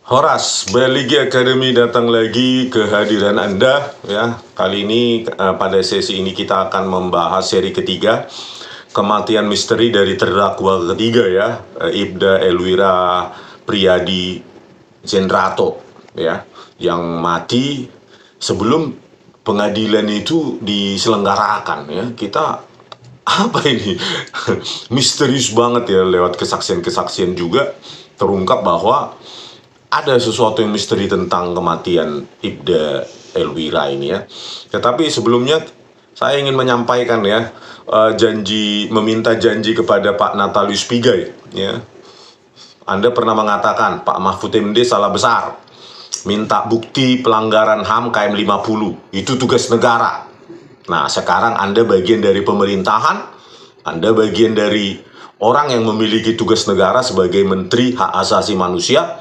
Horas, Baligi Academy datang lagi kehadiran Anda ya. Kali ini pada sesi ini kita akan membahas seri ketiga, kematian misteri dari terdakwa ketiga ya, Ibda Elwira Priadi Zendrato ya, yang mati sebelum pengadilan itu diselenggarakan ya. Kita apa ini misterius banget ya, lewat kesaksian-kesaksian juga terungkap bahwa ada sesuatu yang misteri tentang kematian Ibda Elwira ini ya. Tetapi sebelumnya saya ingin menyampaikan ya, meminta janji kepada Pak Natalius Pigai ya. Anda pernah mengatakan Pak Mahfud MD salah besar, minta bukti pelanggaran HAM KM 50, itu tugas negara. Nah sekarang Anda bagian dari pemerintahan, Anda bagian dari orang yang memiliki tugas negara sebagai Menteri Hak Asasi Manusia.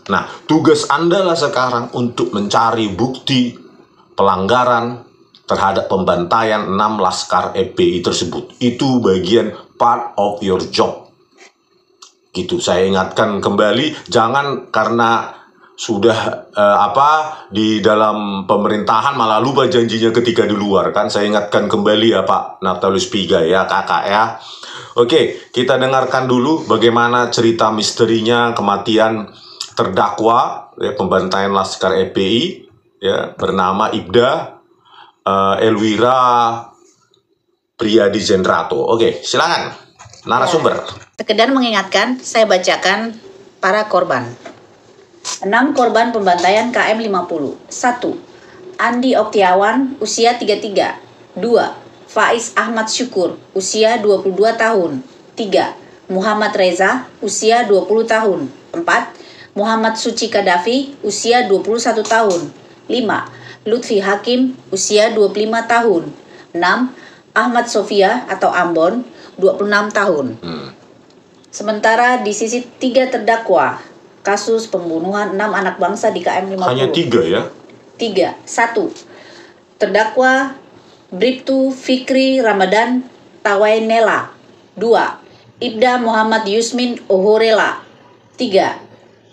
Nah, tugas Anda lah sekarang untuk mencari bukti pelanggaran terhadap pembantaian 6 laskar FPI tersebut. Itu bagian part of your job. Gitu, saya ingatkan kembali, jangan karena sudah di dalam pemerintahan malah lupa janjinya ketika di luar kan. Saya ingatkan kembali ya Pak Natalius Pigai ya, kakak ya. Oke, kita dengarkan dulu bagaimana cerita misterinya kematian terdakwa ya, pembantaian laskar FPI ya, bernama Ibda Elwira Priadi Zendrato. Oke, silakan narasumber. Sekedar mengingatkan, saya bacakan para korban. 6 korban pembantaian KM 50. 1. Andi Oktiawan, usia 33. 2. Faiz Ahmad Syukur, usia 22 tahun. 3. Muhammad Reza, usia 20 tahun. 4. Muhammad Suci Kadafi, usia 21 tahun. 5. Lutfi Hakim, usia 25 tahun. 6. Ahmad Sofia atau Ambon, 26 tahun. Sementara di sisi 3 terdakwa kasus pembunuhan 6 anak bangsa di KM 50. Hanya 3 ya? 3. 1. Terdakwa Bribtu Fikri Ramadan Tawainela. 2. Ibda Muhammad Yusmin Ohorela. 3.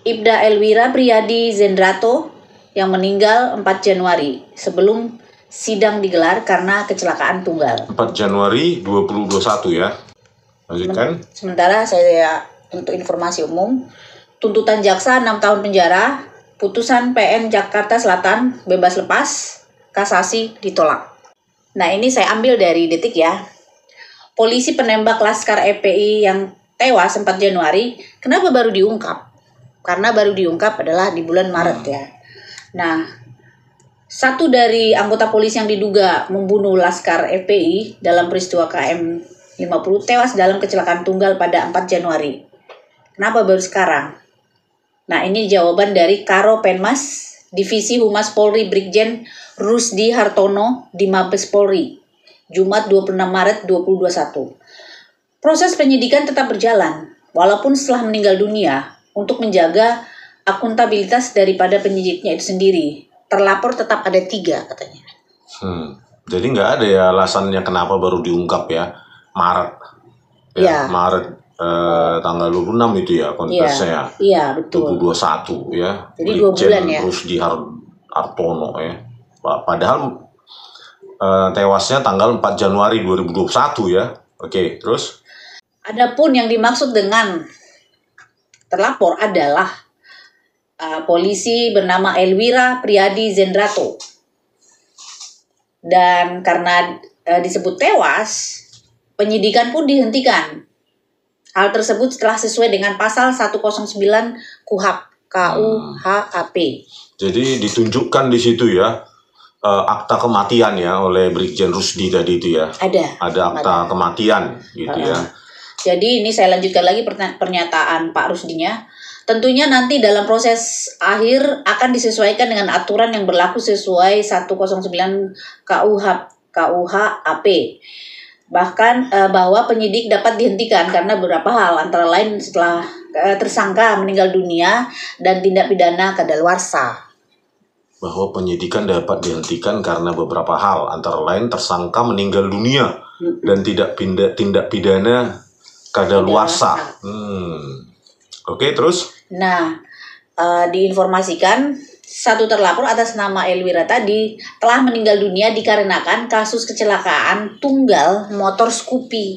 Ibda Elwira Priadi Zendrato yang meninggal 4 Januari sebelum sidang digelar karena kecelakaan tunggal. 4 Januari 2021 ya. Lanjutkan. Sementara saya untuk informasi umum, tuntutan jaksa 6 tahun penjara, putusan PN Jakarta Selatan bebas lepas, kasasi ditolak. Nah ini saya ambil dari Detik ya. Polisi penembak laskar FPI yang tewas 4 Januari, kenapa baru diungkap? Karena baru diungkap adalah di bulan Maret ya. Nah, satu dari anggota polisi yang diduga membunuh laskar FPI dalam peristiwa KM 50 tewas dalam kecelakaan tunggal pada 4 Januari. Kenapa baru sekarang? Nah, ini jawaban dari Karo Penmas, Divisi Humas Polri Brigjen Rusdi Hartono di Mabes Polri, Jumat 26 Maret 2021. Proses penyidikan tetap berjalan, walaupun setelah meninggal dunia, untuk menjaga akuntabilitas daripada penyidiknya itu sendiri. Terlapor tetap ada 3 katanya. Jadi nggak ada ya alasannya kenapa baru diungkap ya, Maret. Ya. Maret tanggal 26 itu ya konteksnya. Iya, betul. 2021 ya. Jadi 2 bulan ya. Rusdi Hartono ya. Padahal tewasnya tanggal 4 Januari 2021 ya. Oke, terus? Adapun yang dimaksud dengan terlapor adalah polisi bernama Elwira Priadi Zendrato. Dan karena disebut tewas, penyidikan pun dihentikan. Hal tersebut setelah sesuai dengan pasal 109 KUHP. Jadi ditunjukkan di situ ya, akta kematian ya oleh Brigjen Rusdi tadi itu ya. Ada akta kematian gitu ya. Jadi ini saya lanjutkan lagi pernyataan Pak Rusdinya. Tentunya nanti dalam proses akhir akan disesuaikan dengan aturan yang berlaku sesuai 109 KUHP. Bahkan bahwa penyidik dapat dihentikan karena beberapa hal, antara lain setelah tersangka meninggal dunia dan tindak pidana kadaluarsa. Bahwa penyidikan dapat dihentikan karena beberapa hal, antara lain tersangka meninggal dunia dan tindak pidana kadaluarsa. Oke, terus? Nah, diinformasikan satu terlapor atas nama Elwira tadi telah meninggal dunia dikarenakan kasus kecelakaan tunggal motor Scoopy.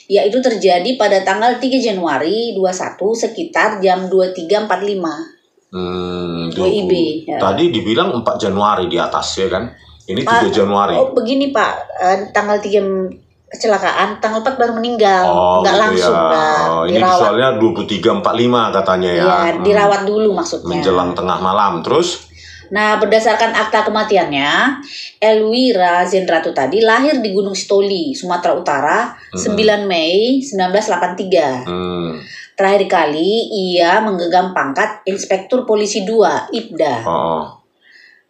Yaitu terjadi pada tanggal 3 Januari 21 sekitar jam 23.45. WIB. Ya. Tadi dibilang 4 Januari di atas ya kan? Ini 3 Januari. Oh begini Pak, tanggal 3 kecelakaan, tanggal 4 baru meninggal. Nggak gitu langsung. ya. Ini Dirawat. soalnya 23.45 katanya ya. Iya, dirawat dulu maksudnya. Menjelang tengah malam. Terus? Nah, berdasarkan akta kematiannya, Elwira Zendrato tadi lahir di Gunung Sitoli, Sumatera Utara, 9 Mei 1983. Terakhir kali ia menggenggam pangkat Inspektur Polisi 2, IPDA.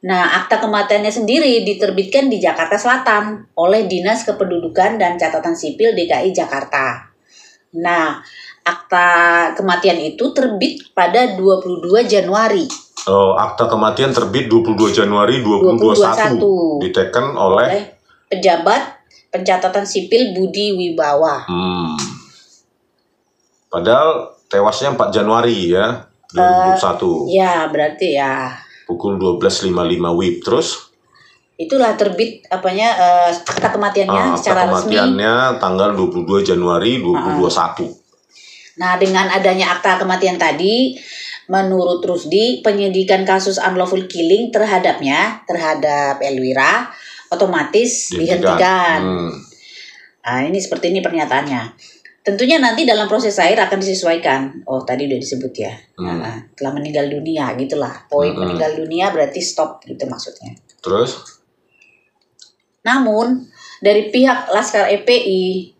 Nah, akta kematiannya sendiri diterbitkan di Jakarta Selatan oleh Dinas Kependudukan dan Catatan Sipil DKI Jakarta. Nah, akta kematian itu terbit pada 22 Januari. Akta kematian terbit 22 Januari 2021. Diteken oleh pejabat pencatatan sipil Budi Wibawa. Padahal tewasnya 4 Januari ya, 2021. Ya, berarti ya. Pukul 12.55 WIB. Terus? Itulah terbit akta kematiannya secara resmi. Akta kematiannya tanggal 22 Januari 2021. Nah, dengan adanya akta kematian tadi, menurut Rusdi, penyidikan kasus unlawful killing terhadap Elwira otomatis dihentikan. Nah, ini seperti ini pernyataannya. Tentunya nanti dalam proses akhir akan disesuaikan. Oh, tadi udah disebut ya. Telah meninggal dunia, gitulah. Poin meninggal dunia berarti stop gitu maksudnya. Terus? Namun, dari pihak Laskar FPI,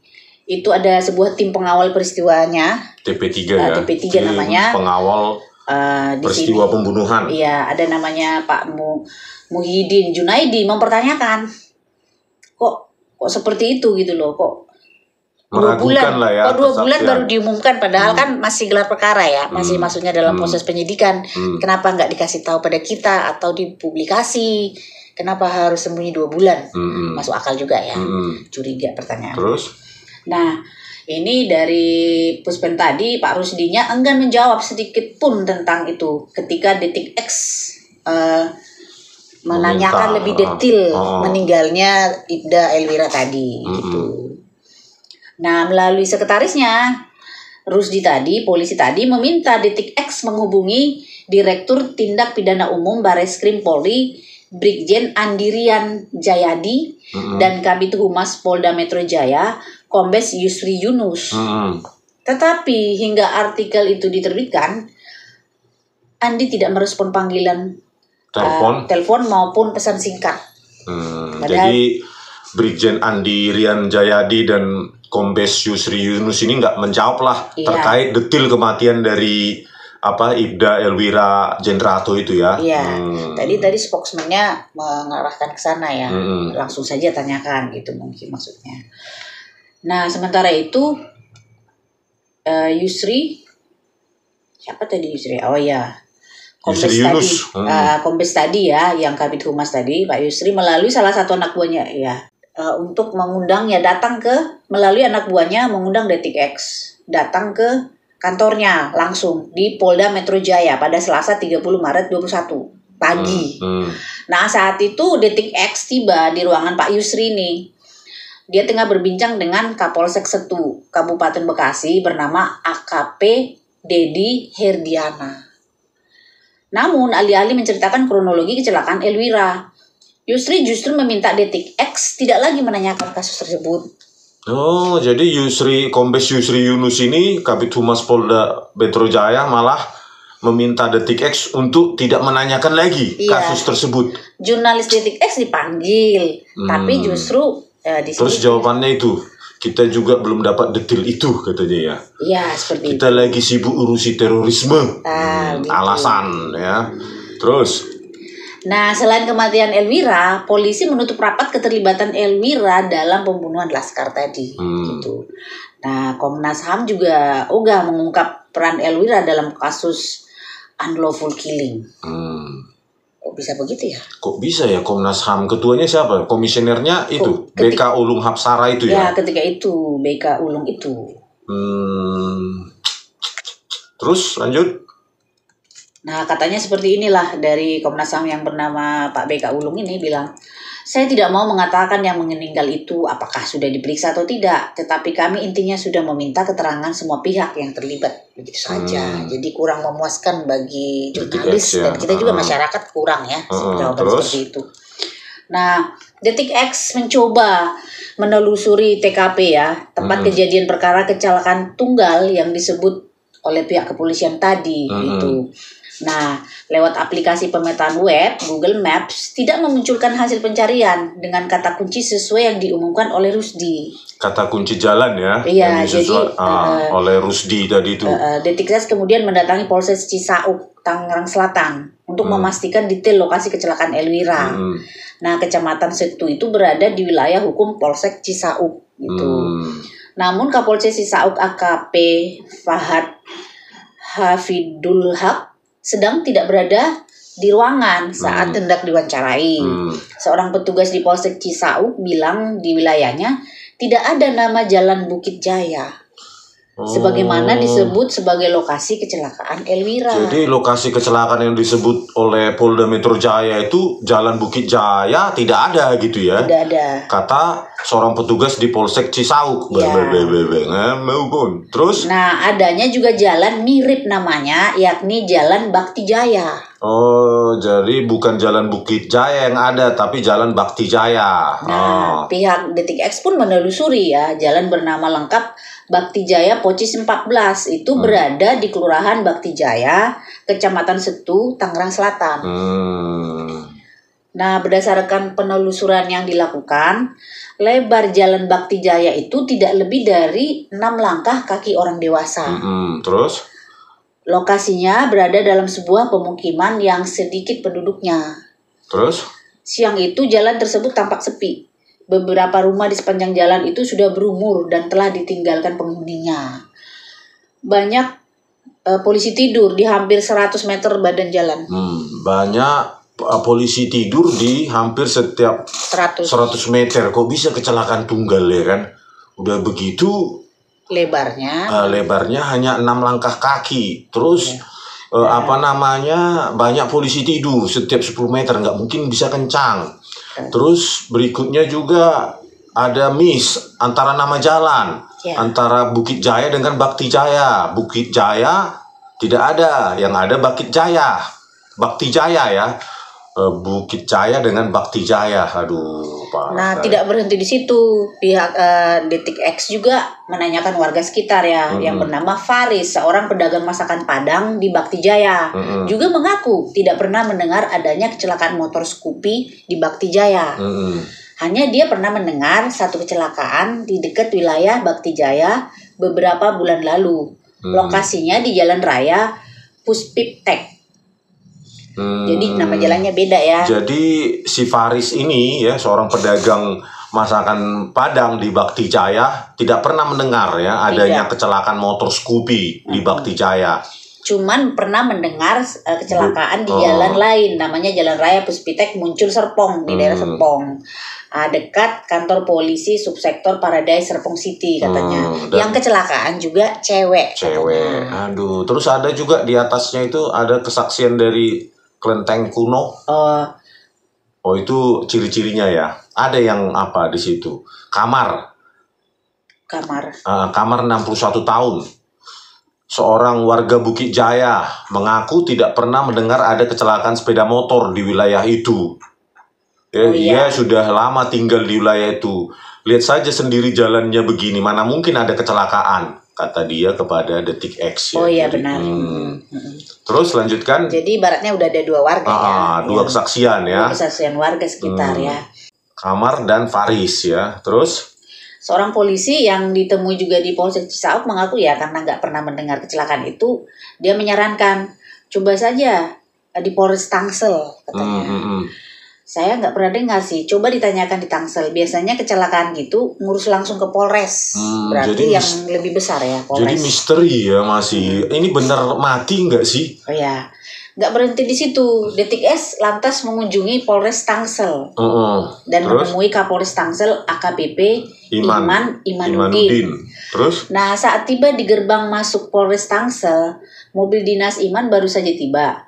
itu ada sebuah tim pengawal peristiwanya. TP3 ya? TP3 namanya. Pengawal peristiwa pembunuhan. Iya, ada namanya Pak Muhyiddin Junaidi mempertanyakan. Kok seperti itu gitu loh, kok meragukan lah ya. Kok 2 bulan baru diumumkan, padahal kan masih gelar perkara ya, masih maksudnya dalam proses penyidikan. Kenapa nggak dikasih tahu pada kita atau dipublikasi? Kenapa harus sembunyi 2 bulan? Masuk akal juga ya. Curiga pertanyaan. Terus? Nah, ini dari Puspen tadi Pak Rusdinya enggan menjawab sedikit pun tentang itu ketika Detik X menanyakan lebih detail meninggalnya Ibda Elwira tadi gitu. Nah, melalui sekretarisnya, Rusdi tadi, polisi tadi meminta Detik X menghubungi Direktur Tindak Pidana Umum Bareskrim Polri, Brigjen Andirian Jayadi, dan Kabid Humas Polda Metro Jaya, Kombes Yusri Yunus. Tetapi hingga artikel itu diterbitkan, Andi tidak merespon panggilan telepon maupun pesan singkat. Jadi Brigjen Andirian Jayadi dan Kombes Yusri Yunus ini nggak menjawab lah terkait detail kematian dari Ibda Elwira Zendrato itu ya. Iya. Tadi spokesman-nya mengarahkan ke sana ya. Langsung saja tanyakan gitu mungkin maksudnya. Nah, sementara itu Yusri, siapa tadi Yusri? Oh ya, Kombes tadi ya, yang Kabid Humas tadi, Pak Yusri melalui salah satu anak buahnya ya, untuk mengundang ya, melalui anak buahnya mengundang Detik X datang ke kantornya langsung di Polda Metro Jaya pada Selasa 30 Maret 2021 pagi. Nah, saat itu Detik X tiba di ruangan Pak Yusri nih. Dia tengah berbincang dengan Kapolsek Setu, Kabupaten Bekasi bernama AKP Dedi Herdiana. Namun, alih-alih menceritakan kronologi kecelakaan Elwira, Yusri justru meminta Detik X tidak lagi menanyakan kasus tersebut. Oh, jadi Kombes Yusri Yunus ini, Kabid Humas Polda Metro Jaya malah meminta Detik X untuk tidak menanyakan lagi kasus tersebut. Jurnalis Detik X dipanggil, tapi justru di sini. Terus jawabannya itu, kita juga belum dapat detail itu katanya ya. Iya, seperti kita lagi sibuk urusi terorisme. Gitu. Alasan ya. Terus? Nah, selain kematian Elwira, polisi menutup rapat keterlibatan Elwira dalam pembunuhan Laskar tadi. Gitu. Nah, Komnas HAM juga ogah mengungkap peran Elwira dalam kasus unlawful killing. Kok bisa begitu ya? Kok bisa ya Komnas HAM? Ketuanya siapa? Komisionernya itu? BK Ulung Hapsara itu ya? Ya, ketika itu BK Ulung itu. Terus lanjut? Nah, katanya seperti inilah dari Komnas HAM yang bernama Pak BK Ulung ini bilang, saya tidak mau mengatakan yang meninggal itu apakah sudah diperiksa atau tidak, tetapi kami intinya sudah meminta keterangan semua pihak yang terlibat, begitu saja. Jadi kurang memuaskan bagi jurnalis Detik X, ya. dan kita juga masyarakat kurang ya jawaban seperti itu. Nah, Detik X mencoba menelusuri TKP ya, tempat kejadian perkara kecelakaan tunggal yang disebut oleh pihak kepolisian tadi itu. Nah, lewat aplikasi pemetaan web, Google Maps tidak memunculkan hasil pencarian dengan kata kunci sesuai yang diumumkan oleh Rusdi. Kata kunci jalan ya? Iya, yang jadi oleh Rusdi tadi itu. Detik X kemudian mendatangi Polsek Cisauk, Tangerang Selatan untuk memastikan detail lokasi kecelakaan Elwira. Nah, Kecamatan Setu itu berada di wilayah hukum Polsek Cisauk gitu. Namun Kapolsek Cisauk AKP Fahad Hafidul Haq sedang tidak berada di ruangan saat hendak diwawancarai. Seorang petugas di Polsek Cisauk bilang di wilayahnya tidak ada nama Jalan Bukit Jaya. Sebagaimana disebut sebagai lokasi kecelakaan Elwira. Jadi lokasi kecelakaan yang disebut oleh Polda Metro Jaya itu Jalan Bukit Jaya tidak ada gitu ya? Tidak ada. Kata seorang petugas di Polsek Cisauk. Ya. Terus? Nah, adanya juga jalan mirip namanya, yakni Jalan Bakti Jaya. Oh, jadi bukan Jalan Bukit Jaya yang ada, tapi Jalan Bakti Jaya. Nah, pihak Detik X pun menelusuri ya, jalan bernama lengkap Bakti Jaya Pocis 14 itu berada di Kelurahan Bakti Jaya, Kecamatan Setu, Tangerang Selatan. Nah, berdasarkan penelusuran yang dilakukan, lebar Jalan Bakti Jaya itu tidak lebih dari 6 langkah kaki orang dewasa. Terus? Lokasinya berada dalam sebuah pemukiman yang sedikit penduduknya. Terus? Siang itu jalan tersebut tampak sepi. Beberapa rumah di sepanjang jalan itu sudah berumur dan telah ditinggalkan penghuninya. Banyak polisi tidur di hampir 100 meter badan jalan. Banyak polisi tidur di hampir setiap 100 meter. Kok bisa kecelakaan tunggal ya kan? Udah begitu lebarnya hanya 6 langkah kaki. Terus banyak polisi tidur setiap 10 meter, nggak mungkin bisa kencang. Terus berikutnya juga ada miss antara nama jalan, antara Bukit Jaya dengan Bakti Jaya. Bukit Jaya tidak ada, yang ada Bakti Jaya ya. Bukit Jaya dengan Bakti Jaya. Aduh, parah. Nah, tidak berhenti di situ. Pihak Detik X juga menanyakan warga sekitar ya, yang bernama Faris, seorang pedagang masakan Padang di Bakti Jaya. Juga mengaku tidak pernah mendengar adanya kecelakaan motor Scoopy di Bakti Jaya. Hanya dia pernah mendengar satu kecelakaan di dekat wilayah Bakti Jaya beberapa bulan lalu. Lokasinya di Jalan Raya Puspiptek. Jadi nama jalannya beda ya. Jadi si Faris ini ya, seorang pedagang masakan Padang di Bakti Jaya, tidak pernah mendengar ya adanya kecelakaan motor Scoopy di Bakti Jaya. Cuman pernah mendengar kecelakaan di jalan lain, namanya Jalan Raya Puspitek Muncul Serpong di daerah Serpong. Dekat kantor polisi subsektor Paradise Serpong City katanya. Yang kecelakaan juga cewek. Katanya. Aduh, terus ada juga di atasnya itu ada kesaksian dari kelenteng kuno. Oh, itu ciri-cirinya ya. Ada yang apa di situ? Kamar 61 tahun. Seorang warga Bukit Jaya mengaku tidak pernah mendengar ada kecelakaan sepeda motor di wilayah itu. Dia sudah lama tinggal di wilayah itu. Lihat saja sendiri jalannya begini, mana mungkin ada kecelakaan, kata dia kepada Detik X. Oh iya, benar. Terus lanjutkan. Jadi ibaratnya udah ada 2 warga ya. 2 kesaksian ya. 2 kesaksian warga sekitar ya. Kamar dan Faris ya. Terus? Seorang polisi yang ditemui juga di Polsek Cisauk mengaku ya karena nggak pernah mendengar kecelakaan itu, dia menyarankan coba saja di Polres Tangsel katanya. Saya nggak pernah dengar sih, coba ditanyakan di Tangsel. Biasanya kecelakaan gitu ngurus langsung ke Polres. Berarti yang lebih besar ya, Polres. Jadi misteri ya masih. Ini benar mati nggak sih? Oh ya, nggak berhenti di situ. Detik S lantas mengunjungi Polres Tangsel dan menemui Kapolres Tangsel AKBP Imanuddin. Terus? Nah, saat tiba di gerbang masuk Polres Tangsel, mobil dinas Iman baru saja tiba.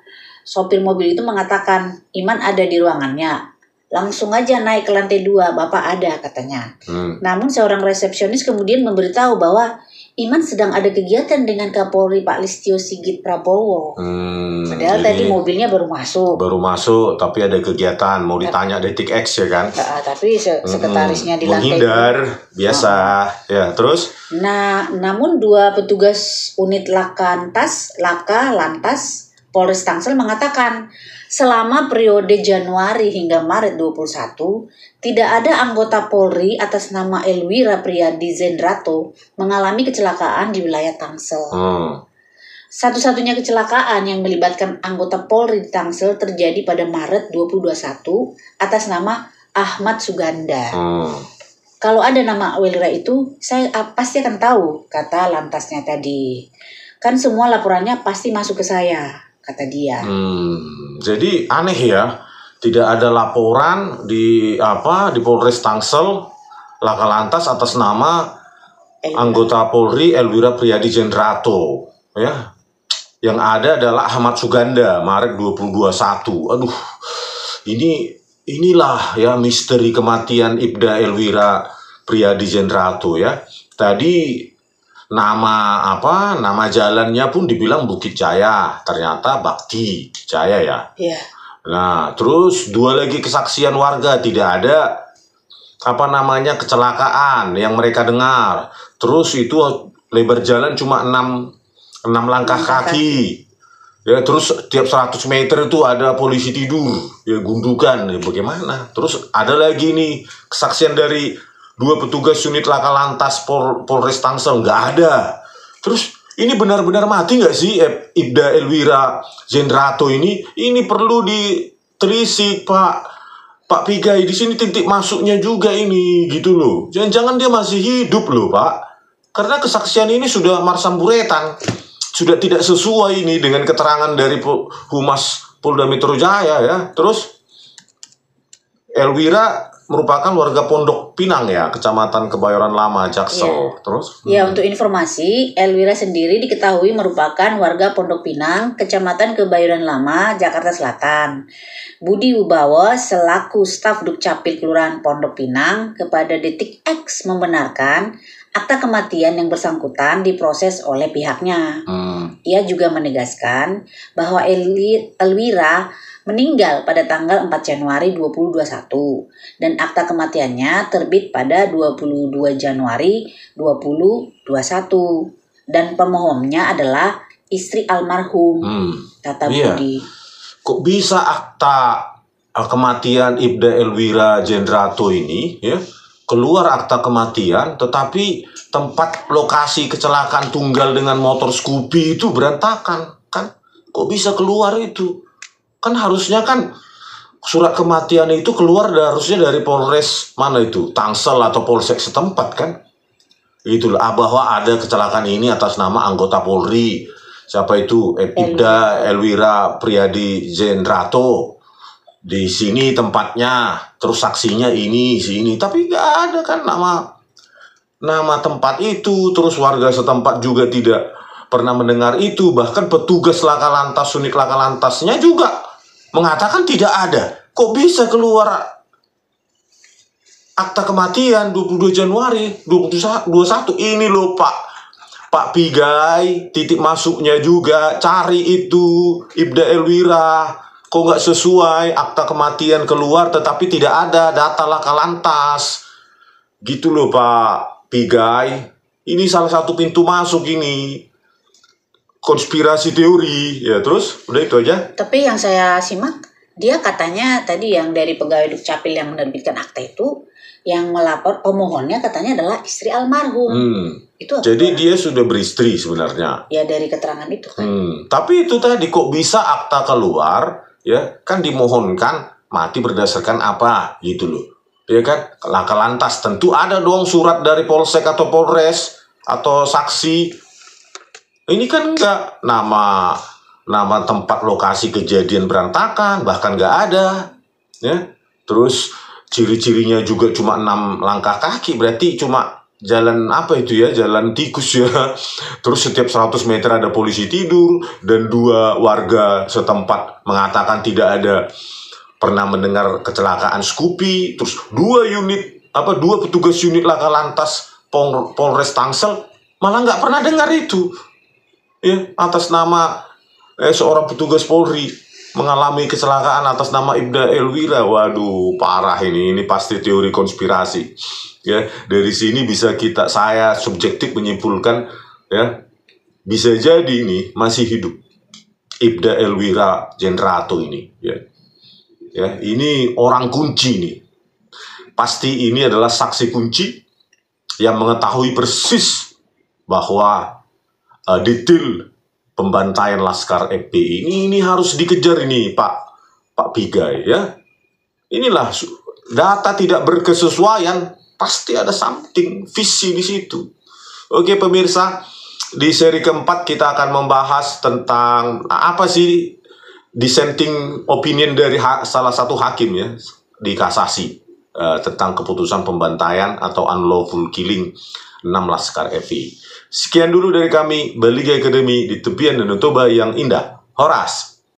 sopir mobil itu mengatakan, Iman ada di ruangannya. Langsung aja naik ke lantai 2, Bapak ada katanya. Namun seorang resepsionis kemudian memberitahu bahwa Iman sedang ada kegiatan dengan Kapolri Pak Listio Sigit Prabowo. Padahal tadi mobilnya baru masuk. Baru masuk, tapi ada kegiatan. Mau ditanya Detik X ya kan? Tapi sekretarisnya di lantai menghindar, biasa. Ya, terus? Nah, namun 2 petugas unit Laka Lantas Polres Tangsel mengatakan, selama periode Januari hingga Maret 21, tidak ada anggota Polri atas nama Elwira Priyadi Zendrato mengalami kecelakaan di wilayah Tangsel. Satu-satunya kecelakaan yang melibatkan anggota Polri di Tangsel terjadi pada Maret 2021 atas nama Ahmad Suganda. Kalau ada nama Elwira itu, saya pasti akan tahu, kata lantasnya tadi. Kan semua laporannya pasti masuk ke saya, kata dia. Jadi aneh ya, tidak ada laporan di Polres Tangsel Laka Lantas atas nama anggota Polri Elwira Priyadi Zendrato, ya. Yang ada adalah Ahmad Suganda Maret 2021. Aduh, inilah ya misteri kematian Ibda Elwira Priyadi Zendrato ya. Tadi nama jalannya pun dibilang Bukit Jaya, ternyata Bakti Jaya ya. Iya. Nah, terus 2 lagi kesaksian warga, tidak ada kecelakaan yang mereka dengar. Terus itu lebar jalan cuma 6 langkah kaki. Ya, terus tiap 100 meter itu ada polisi tidur, ya gundukan, ya bagaimana? Terus ada lagi nih kesaksian dari 2 petugas unit Laka Lantas Polres Tangsel, nggak ada. Terus ini benar-benar mati nggak sih Ibda Elwira Zendrato ini? Ini perlu ditelisik Pak Pigai, di sini titik masuknya juga ini gitu loh. Jangan-jangan dia masih hidup loh Pak. Karena kesaksian ini sudah marsamburetan. Sudah tidak sesuai ini dengan keterangan dari Humas Polda Metro Jaya ya. Terus Elwira merupakan warga Pondok Pinang ya, Kecamatan Kebayoran Lama, Jaksel. Ya. Terus? Ya, untuk informasi, Elwira sendiri diketahui merupakan warga Pondok Pinang, Kecamatan Kebayoran Lama, Jakarta Selatan. Budi Wibowo selaku staf Dukcapil Kelurahan Pondok Pinang kepada Detik X membenarkan akta kematian yang bersangkutan diproses oleh pihaknya. Ia juga menegaskan bahwa Elwira meninggal pada tanggal 4 Januari 2021 dan akta kematiannya terbit pada 22 Januari 2021 dan pemohonnya adalah istri almarhum, kata Budi. Kok bisa akta kematian Ibda Elwira Zendrato ini ya keluar akta kematian, tetapi tempat lokasi kecelakaan tunggal dengan motor Scoopy itu berantakan kan? Kok bisa keluar itu? Kan harusnya kan surat kematian itu keluar harusnya dari Polres mana itu, Tangsel atau Polsek setempat kan? Itulah bahwa ada kecelakaan ini atas nama anggota Polri. Siapa itu? Ibda Elwira Priyadi Zendrato. Di sini tempatnya, terus saksinya ini, tapi nggak ada kan nama tempat itu. Terus warga setempat juga tidak pernah mendengar itu. Bahkan petugas Laka Lantas, unit Laka Lantasnya juga mengatakan tidak ada. Kok bisa keluar akta kematian 22 Januari 2021? Ini loh Pak Pigai, titik masuknya juga, cari itu Ibda Elwira. Kok nggak sesuai, akta kematian keluar tetapi tidak ada data Laka Lantas. Gitu loh Pak Pigai. Ini salah satu pintu masuk ini. Konspirasi teori. Ya terus, udah itu aja. Tapi yang saya simak, dia katanya tadi yang dari pegawai Dukcapil yang menerbitkan akta itu, yang melapor pemohonnya katanya adalah istri almarhum. Itu jadi dia sudah beristri sebenarnya. Ya dari keterangan itu kan. Tapi itu tadi kok bisa akta keluar? Ya kan dimohonkan mati berdasarkan apa gitu loh, ya kan? Laka Lantas tentu ada dong surat dari Polsek atau Polres atau saksi. Ini kan enggak, nama tempat lokasi kejadian berantakan, bahkan enggak ada ya. Terus ciri-cirinya juga cuma 6 langkah kaki, berarti cuma jalan apa itu ya, jalan tikus ya. Terus setiap 100 meter ada polisi tidur, dan 2 warga setempat mengatakan tidak ada pernah mendengar kecelakaan Scoopy. Terus 2 petugas unit laka lantas Polres Tangsel malah nggak pernah dengar itu ya, atas nama seorang petugas Polri mengalami kecelakaan atas nama Ibda Elwira. Waduh, parah ini pasti teori konspirasi ya. Dari sini bisa saya subjektif menyimpulkan ya, bisa jadi ini masih hidup Ibda Elwira Jenrato ini ya. Ya, ini orang kunci nih. Pasti ini adalah saksi kunci yang mengetahui persis bahwa detail pembantaian Laskar FPI ini harus dikejar ini Pak Pigai ya. Inilah data tidak berkesesuaian, pasti ada something visi di situ. Oke pemirsa, di seri keempat kita akan membahas tentang apa sih dissenting opinion dari salah satu hakim ya di kasasi tentang keputusan pembantaian atau unlawful killing 6 Laskar FPI. Sekian dulu dari kami, Baliga Academy di tepian Danau Toba yang indah. Horas!